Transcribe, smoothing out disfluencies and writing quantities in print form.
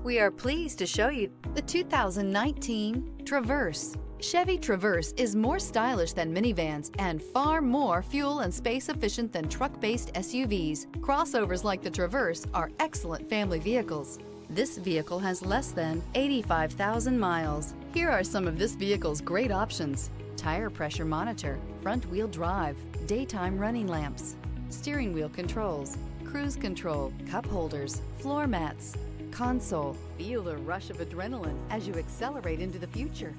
We are pleased to show you the 2019 Traverse. Chevy Traverse is more stylish than minivans and far more fuel and space efficient than truck-based SUVs. Crossovers like the Traverse are excellent family vehicles. This vehicle has less than 85,000 miles. Here are some of this vehicle's great options: tire pressure monitor, front-wheel drive, daytime running lamps, steering wheel controls, cruise control, cup holders, floor mats, console. Feel the rush of adrenaline as you accelerate into the future.